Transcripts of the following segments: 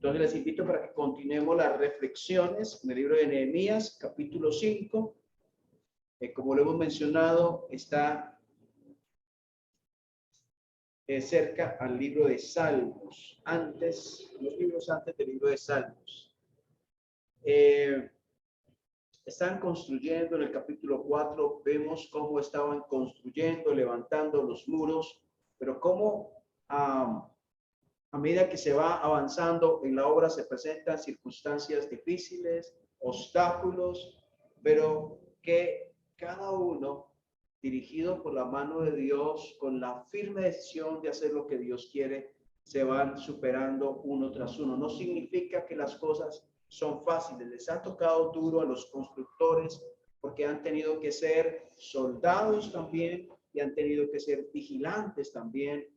Entonces les invito para que continuemos las reflexiones en el libro de Nehemías, capítulo 5. Como lo hemos mencionado, está cerca al libro de Salmos, los libros antes del libro de Salmos. Están construyendo en el capítulo 4, vemos cómo estaban construyendo, levantando los muros, pero cómo a medida que se va avanzando en la obra se presentan circunstancias difíciles, obstáculos, pero que cada uno, dirigido por la mano de Dios, con la firme decisión de hacer lo que Dios quiere, se van superando uno tras uno. No significa que las cosas son fáciles. Les ha tocado duro a los constructores porque han tenido que ser soldados también y han tenido que ser vigilantes también.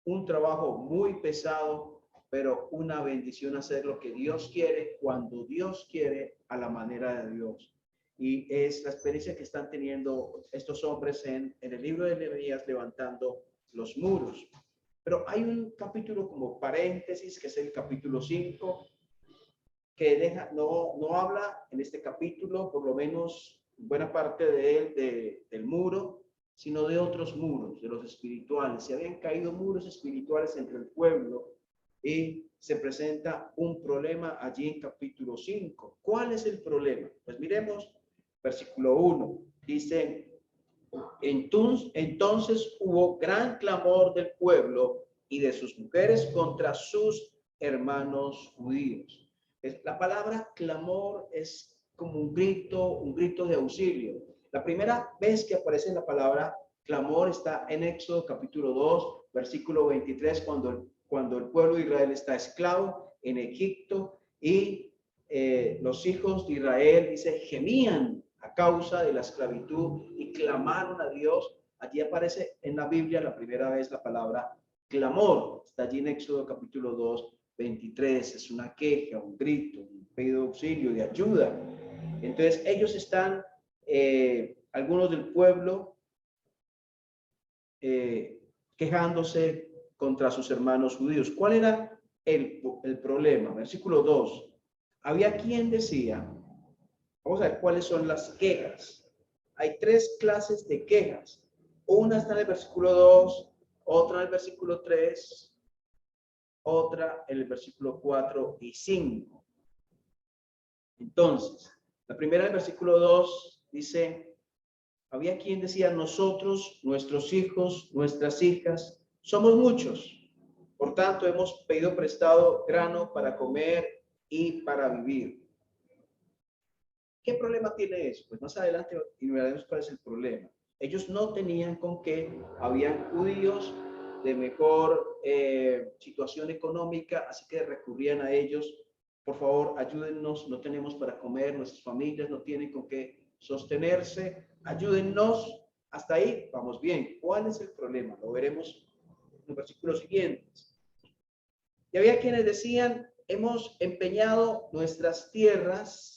Un trabajo muy pesado, pero una bendición hacer lo que Dios quiere, cuando Dios quiere, a la manera de Dios. Y es la experiencia que están teniendo estos hombres en el libro de Nehemías, levantando los muros. Pero hay un capítulo como paréntesis, que es el capítulo 5, que no habla en este capítulo, por lo menos buena parte de él, del muro, sino de otros muros, de los espirituales. Se habían caído muros espirituales entre el pueblo y se presenta un problema allí en capítulo 5. ¿Cuál es el problema? Pues miremos versículo 1. Dice: entonces hubo gran clamor del pueblo y de sus mujeres contra sus hermanos judíos. La palabra clamor es como un grito de auxilio. La primera vez que aparece la palabra clamor está en Éxodo capítulo 2, versículo 23, cuando el pueblo de Israel está esclavo en Egipto y los hijos de Israel, dice, gemían a causa de la esclavitud y clamaron a Dios. Allí aparece en la Biblia la primera vez la palabra clamor. Está allí en Éxodo capítulo 2, 23. Es una queja, un grito, un pedido de auxilio, de ayuda. Entonces ellos están, algunos del pueblo, quejándose contra sus hermanos judíos. ¿Cuál era el problema? Versículo 2. Había quien decía, vamos a ver cuáles son las quejas. Hay tres clases de quejas. Una está en el versículo 2, otra en el versículo 3, otra en el versículo 4 y 5. Entonces, la primera del versículo 2 dice: había quien decía, nosotros, nuestros hijos, nuestras hijas, somos muchos. Por tanto, hemos pedido prestado grano para comer y para vivir. ¿Qué problema tiene eso? Pues más adelante veremos cuál es el problema. Ellos no tenían con qué, habían judíos de mejor situación económica, así que recurrían a ellos. Por favor, ayúdennos, no tenemos para comer, nuestras familias no tienen con qué sostenerse, ayúdennos. Hasta ahí vamos bien. ¿Cuál es el problema? Lo veremos en los versículos siguientes. Y había quienes decían, hemos empeñado nuestras tierras,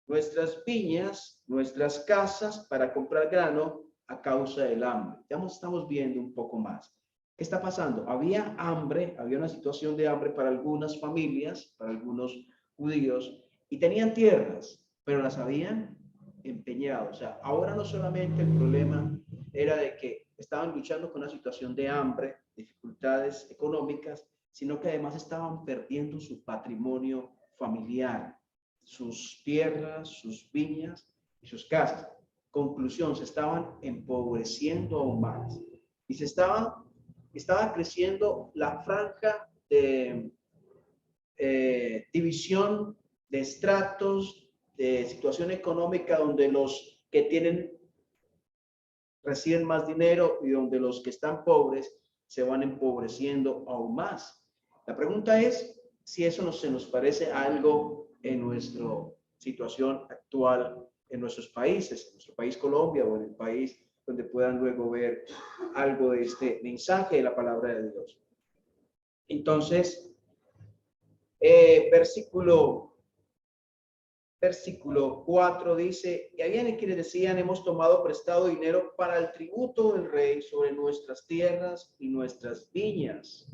nuestras viñas, nuestras casas para comprar grano a causa del hambre. Ya estamos viendo un poco más. ¿Qué está pasando? Había hambre, había una situación de hambre para algunas familias, para algunos judíos, y tenían tierras, pero las habían empeñado. O sea, ahora no solamente el problema era de que estaban luchando con una situación de hambre, dificultades económicas, sino que además estaban perdiendo su patrimonio familiar, sus tierras, sus viñas y sus casas. Conclusión, se estaban empobreciendo aún más y estaba creciendo la franja de división de estratos, de situación económica, donde los que tienen reciben más dinero y donde los que están pobres se van empobreciendo aún más. La pregunta es si eso se nos parece a algo en nuestra situación actual en nuestros países, en nuestro país Colombia o en el país donde puedan luego ver algo de este mensaje de la palabra de Dios. Entonces, versículo 4 dice, y habían quienes decían, hemos tomado prestado dinero para el tributo del rey sobre nuestras tierras y nuestras viñas.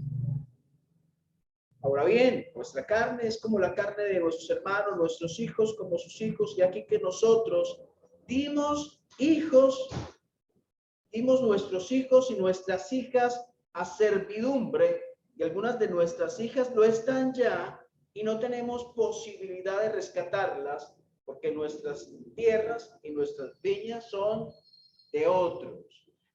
Ahora bien, nuestra carne es como la carne de nuestros hermanos, nuestros hijos como sus hijos, y aquí que nosotros dimos nuestros hijos y nuestras hijas a servidumbre, y algunas de nuestras hijas lo están ya, y no tenemos posibilidad de rescatarlas, porque nuestras tierras y nuestras viñas son de otros.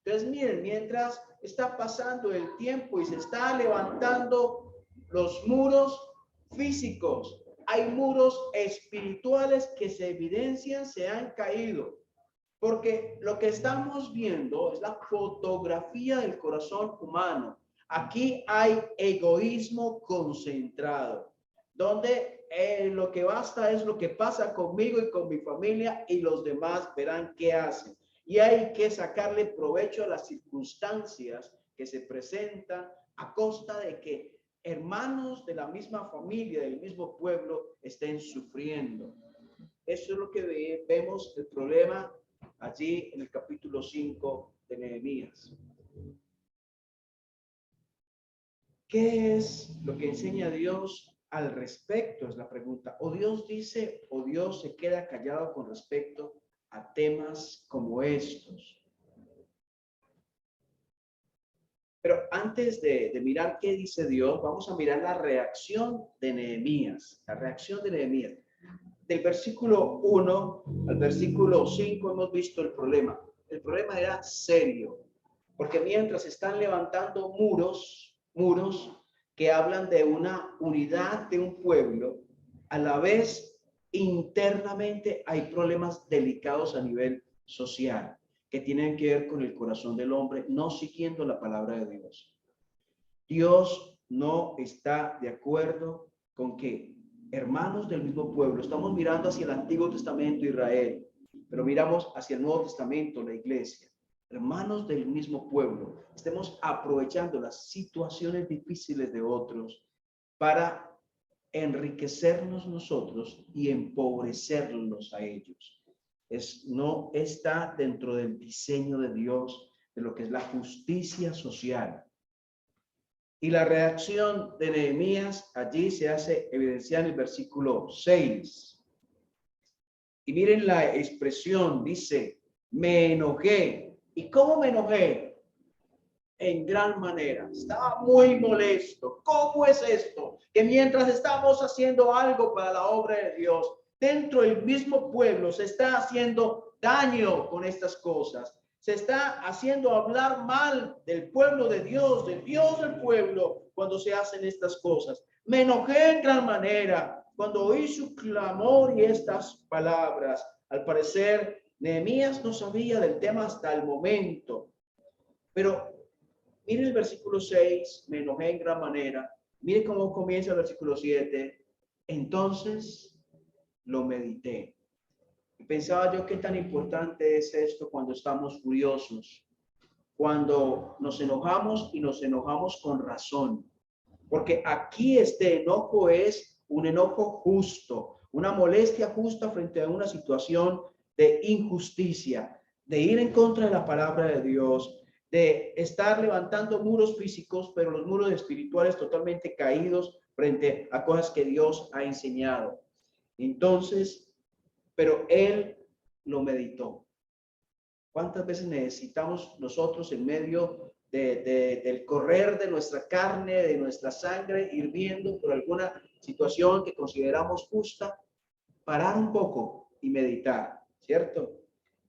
Entonces, miren, mientras está pasando el tiempo y se está levantando los muros físicos, hay muros espirituales que se evidencian, se han caído. Porque lo que estamos viendo es la fotografía del corazón humano. Aquí hay egoísmo concentrado, donde lo que basta es lo que pasa conmigo y con mi familia, y los demás verán qué hacen. Y hay que sacarle provecho a las circunstancias que se presentan a costa de que hermanos de la misma familia, del mismo pueblo, estén sufriendo. Eso es lo que vemos, el problema allí en el capítulo 5 de Nehemías. ¿Qué es lo que enseña Dios al respecto? Es la pregunta. O Dios dice, o Dios se queda callado con respecto a temas como estos. Pero antes de mirar qué dice Dios, vamos a mirar la reacción de Nehemías. La reacción de Nehemías. Del versículo 1 al versículo 5 hemos visto el problema. El problema era serio, porque mientras están levantando muros que hablan de una unidad de un pueblo, a la vez internamente hay problemas delicados a nivel social que tienen que ver con el corazón del hombre, no siguiendo la palabra de Dios. Dios no está de acuerdo con que hermanos del mismo pueblo, estamos mirando hacia el Antiguo Testamento, Israel, pero miramos hacia el Nuevo Testamento, la iglesia, hermanos del mismo pueblo, estemos aprovechando las situaciones difíciles de otros para enriquecernos nosotros y empobrecerlos a ellos. No está dentro del diseño de Dios de lo que es la justicia social. Y la reacción de Nehemías allí se hace evidenciar en el versículo 6. Y miren la expresión, dice, me enojé. ¿Y cómo me enojé? En gran manera. Estaba muy molesto. ¿Cómo es esto? Que mientras estamos haciendo algo para la obra de Dios, dentro del mismo pueblo se está haciendo daño con estas cosas. Se está haciendo hablar mal del pueblo de Dios, del Dios del pueblo, cuando se hacen estas cosas. Me enojé en gran manera cuando oí su clamor y estas palabras. Al parecer, Nehemías no sabía del tema hasta el momento. Pero mire el versículo 6, me enojé en gran manera. Mire cómo comienza el versículo 7. Entonces lo medité. Y pensaba yo qué tan importante es esto cuando estamos furiosos, cuando nos enojamos y nos enojamos con razón. Porque aquí este enojo es un enojo justo, una molestia justa frente a una situación de injusticia, de ir en contra de la palabra de Dios, de estar levantando muros físicos, pero los muros espirituales totalmente caídos frente a cosas que Dios ha enseñado. Entonces, pero él lo meditó. ¿Cuántas veces necesitamos nosotros en medio del correr de nuestra carne, de nuestra sangre, hirviendo por alguna situación que consideramos justa, parar un poco y meditar, ¿cierto?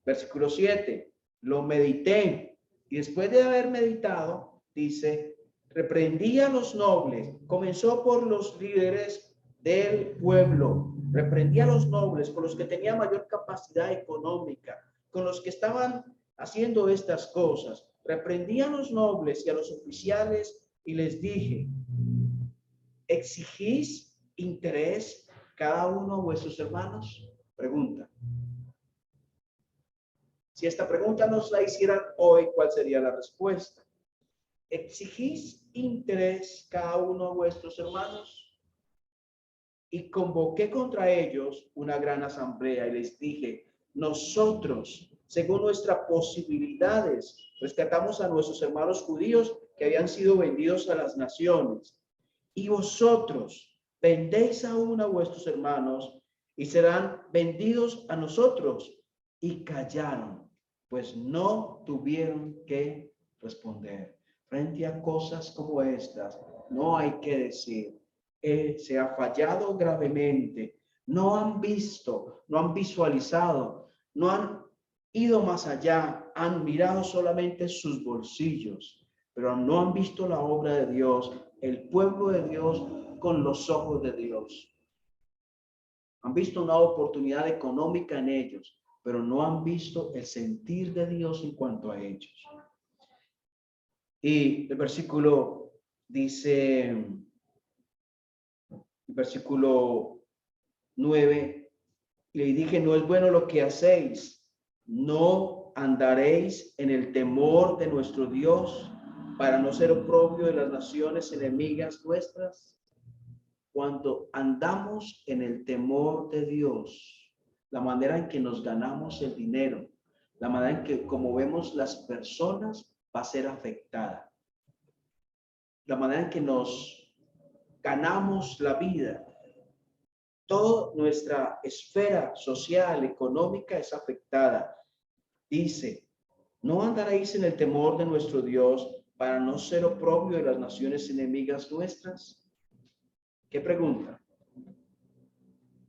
Versículo 7, lo medité y después de haber meditado, dice, reprendí a los nobles, comenzó por los líderes del pueblo, reprendí a los nobles, con los que tenían mayor capacidad económica, con los que estaban haciendo estas cosas. Reprendí a los nobles y a los oficiales y les dije, ¿exigís interés cada uno de vuestros hermanos? Pregunta. Si esta pregunta nos la hicieran hoy, ¿cuál sería la respuesta? ¿Exigís interés cada uno de vuestros hermanos? Y convoqué contra ellos una gran asamblea y les dije, nosotros, según nuestras posibilidades, rescatamos a nuestros hermanos judíos que habían sido vendidos a las naciones. Y vosotros vendéis aún a vuestros hermanos y serán vendidos a nosotros. Y callaron, pues no tuvieron que responder. Frente a cosas como estas, no hay que decir, se ha fallado gravemente. No han visto, no han visualizado, no han ido más allá, han mirado solamente sus bolsillos, pero no han visto la obra de Dios, el pueblo de Dios con los ojos de Dios. Han visto una oportunidad económica en ellos, pero no han visto el sentir de Dios en cuanto a ellos. Y el versículo dice, el versículo 9, le dije, no es bueno lo que hacéis, no andaréis en el temor de nuestro Dios para no ser oprobio de las naciones enemigas nuestras. Cuando andamos en el temor de Dios, la manera en que nos ganamos el dinero, la manera en que como vemos las personas va a ser afectada. La manera en que nos ganamos la vida, toda nuestra esfera social, económica es afectada. Dice, no andaréis en el temor de nuestro Dios para no ser oprobio de las naciones enemigas nuestras. ¿Qué pregunta?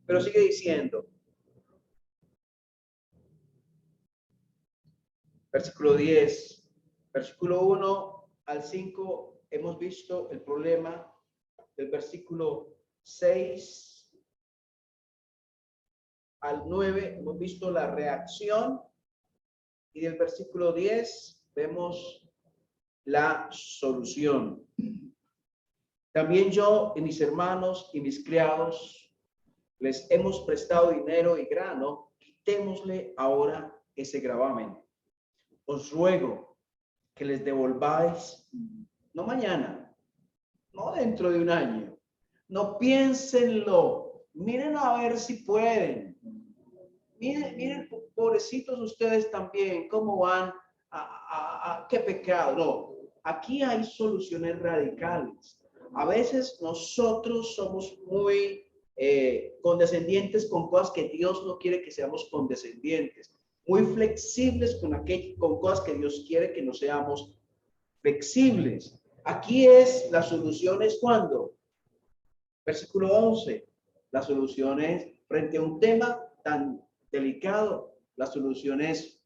Pero sigue diciendo, versículo 10, versículo 1 al 5, hemos visto el problema. Del versículo 6 al 9, hemos visto la reacción. Y del versículo 10, vemos la solución. También yo y mis hermanos y mis criados les hemos prestado dinero y grano, quitémosle ahora ese gravamen. Os ruego que les devolváis, no mañana, no dentro de un año, no piénsenlo, miren a ver si pueden. Miren, pobrecitos ustedes también, cómo van a qué pecado. No, aquí hay soluciones radicales. A veces nosotros somos muy condescendientes con cosas que Dios no quiere que seamos condescendientes, muy flexibles con cosas que Dios quiere que no seamos flexibles. Aquí la solución es cuando, versículo 11, la solución es frente a un tema tan delicado, la solución es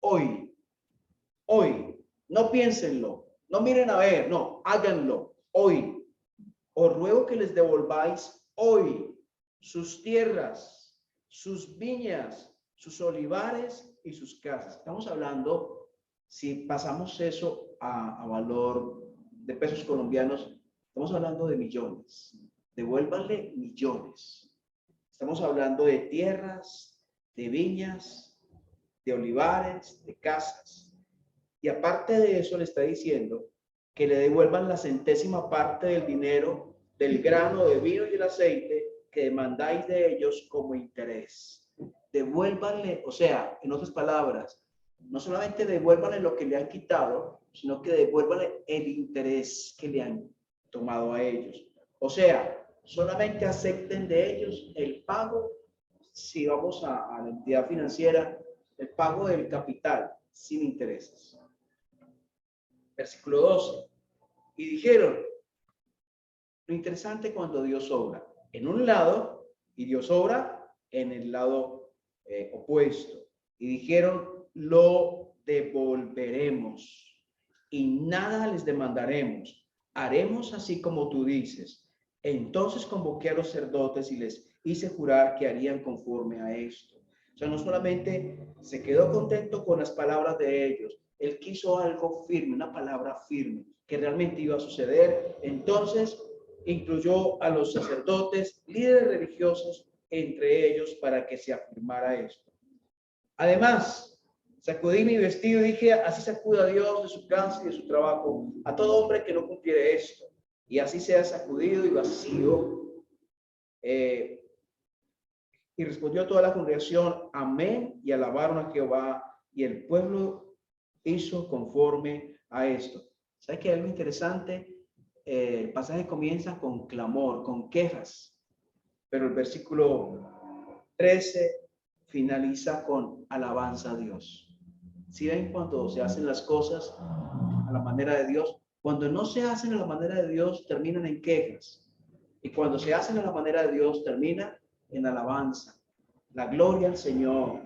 hoy, no piénsenlo, no miren a ver, no, háganlo hoy. Os ruego que les devolváis hoy sus tierras, sus viñas, sus olivares y sus casas. Estamos hablando, si pasamos eso a valor de pesos colombianos, estamos hablando de millones. Devuélvanle millones. Estamos hablando de tierras, de viñas, de olivares, de casas. Y aparte de eso le está diciendo que le devuelvan la centésima parte del dinero, del grano, de vino y del aceite que demandáis de ellos como interés. Devuélvanle, o sea, en otras palabras, no solamente devuélvanle lo que le han quitado, sino que devuélvanle el interés que le han tomado a ellos. O sea, solamente acepten de ellos el pago, si vamos a la entidad financiera, el pago del capital sin intereses. Versículo 12. Y dijeron, lo interesante cuando Dios obra en un lado y Dios obra en el lado opuesto. Y dijeron, lo devolveremos y nada les demandaremos. Haremos así como tú dices. Entonces convoqué a los sacerdotes y les hice jurar que harían conforme a esto. O sea, no solamente se quedó contento con las palabras de ellos, él quiso algo firme, una palabra firme, que realmente iba a suceder. Entonces incluyó a los sacerdotes, líderes religiosos, entre ellos para que se afirmara esto. Además, sacudí mi vestido y dije, así sacuda Dios de su casa y de su trabajo a todo hombre que no cumpliere esto. Y así sea sacudido y vacío. Y respondió toda la congregación, amén, y alabaron a Jehová. Y el pueblo hizo conforme a esto. ¿Sabe qué es algo interesante? el pasaje comienza con clamor, con quejas, pero el versículo 13 finaliza con alabanza a Dios. Si ven, cuando se hacen las cosas a la manera de Dios, cuando no se hacen a la manera de Dios, terminan en quejas. Y cuando se hacen a la manera de Dios, termina en alabanza. La gloria al Señor.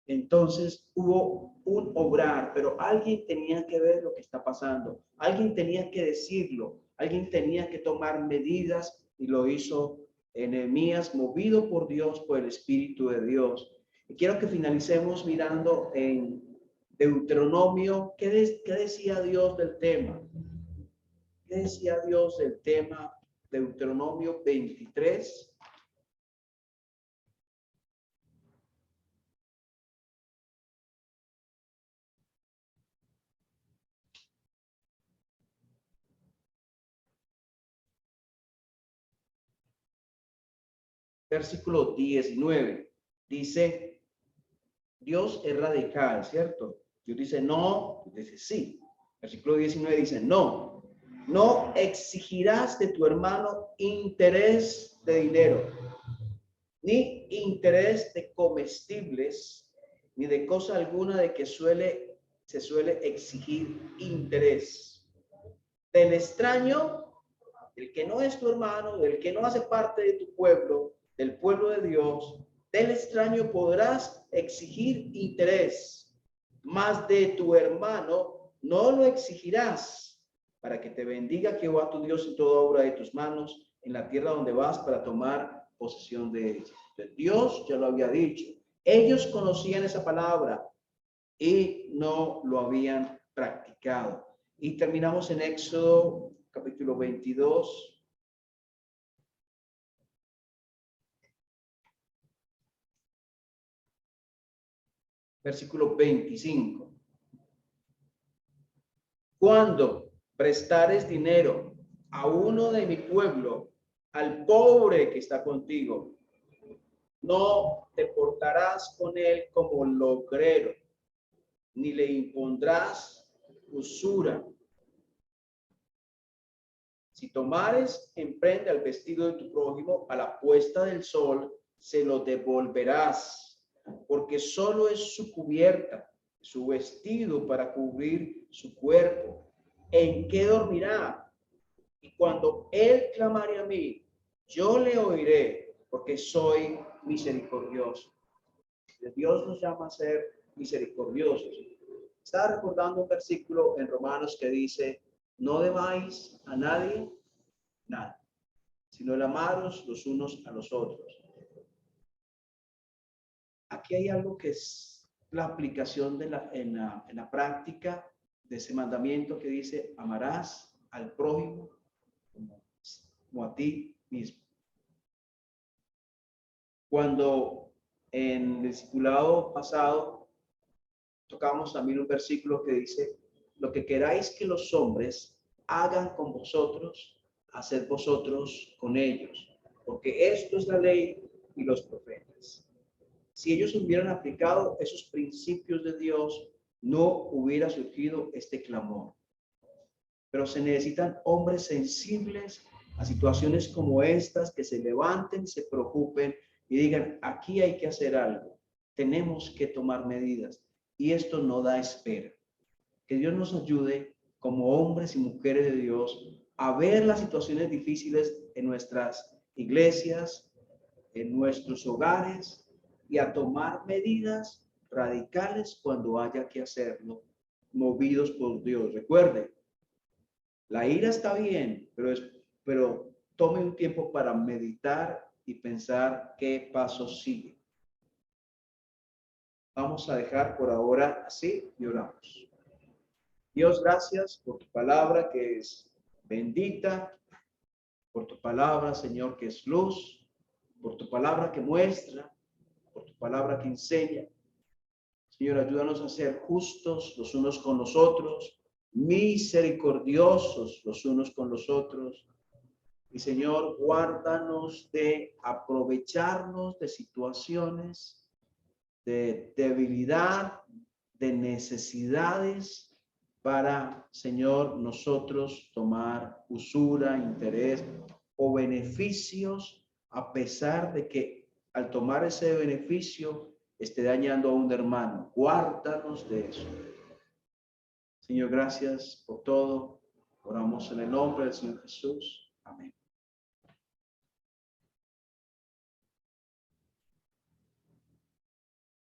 Entonces hubo un obrar, pero alguien tenía que ver lo que está pasando. Alguien tenía que decirlo. Alguien tenía que tomar medidas y lo hizo Nehemías, movido por Dios, por el Espíritu de Dios. Y quiero que finalicemos mirando en Deuteronomio. ¿Qué decía Dios del tema? ¿Qué decía Dios del tema? Deuteronomio 23. Versículo 19. Dice, Dios es radical, ¿cierto? Dios dice no, dice sí. Versículo 19 dice, no, no exigirás de tu hermano interés de dinero, ni interés de comestibles, ni de cosa alguna de que se suele exigir interés. Del extraño, del que no es tu hermano, del que no hace parte de tu pueblo, del pueblo de Dios, del extraño podrás exigir interés, mas de tu hermano no lo exigirás, para que te bendiga Jehová tu Dios en toda obra de tus manos, en la tierra donde vas para tomar posesión de ella. Dios ya lo había dicho. Ellos conocían esa palabra y no lo habían practicado. Y terminamos en Éxodo capítulo 22. Versículo 25. Cuando prestares dinero a uno de mi pueblo, al pobre que está contigo, no te portarás con él como logrero, ni le impondrás usura. Si tomares en prenda el vestido de tu prójimo, a la puesta del sol se lo devolverás, porque solo es su cubierta, su vestido para cubrir su cuerpo. ¿En qué dormirá? Y cuando él clamare a mí, yo le oiré, porque soy misericordioso. Dios nos llama a ser misericordiosos. Estaba recordando un versículo en Romanos que dice, no debáis a nadie nada, sino el amaros los unos a los otros. Aquí hay algo que es la aplicación de en la práctica de ese mandamiento que dice, amarás al prójimo como a ti mismo. Cuando en el discipulado pasado tocamos también un versículo que dice, lo que queráis que los hombres hagan con vosotros, haced vosotros con ellos, porque esto es la ley y los profetas. Si ellos hubieran aplicado esos principios de Dios, no hubiera surgido este clamor. Pero se necesitan hombres sensibles a situaciones como estas, que se levanten, se preocupen y digan, aquí hay que hacer algo, tenemos que tomar medidas. Y esto no da espera. Que Dios nos ayude como hombres y mujeres de Dios a ver las situaciones difíciles en nuestras iglesias, en nuestros hogares y a tomar medidas radicales cuando haya que hacerlo, movidos por Dios. Recuerde, la ira está bien, pero tome un tiempo para meditar y pensar qué paso sigue. Vamos a dejar por ahora así y oramos. Dios, gracias por tu palabra que es bendita, por tu palabra, Señor, que es luz, por tu palabra que muestra, por tu palabra que enseña. Señor, ayúdanos a ser justos los unos con los otros, misericordiosos los unos con los otros. Y Señor, guárdanos de aprovecharnos de situaciones de debilidad, de necesidades, para, Señor, nosotros tomar usura, interés o beneficios, a pesar de que al tomar ese beneficio esté dañando a un hermano. Guárdanos de eso. Señor, gracias por todo. Oramos en el nombre del Señor Jesús. Amén.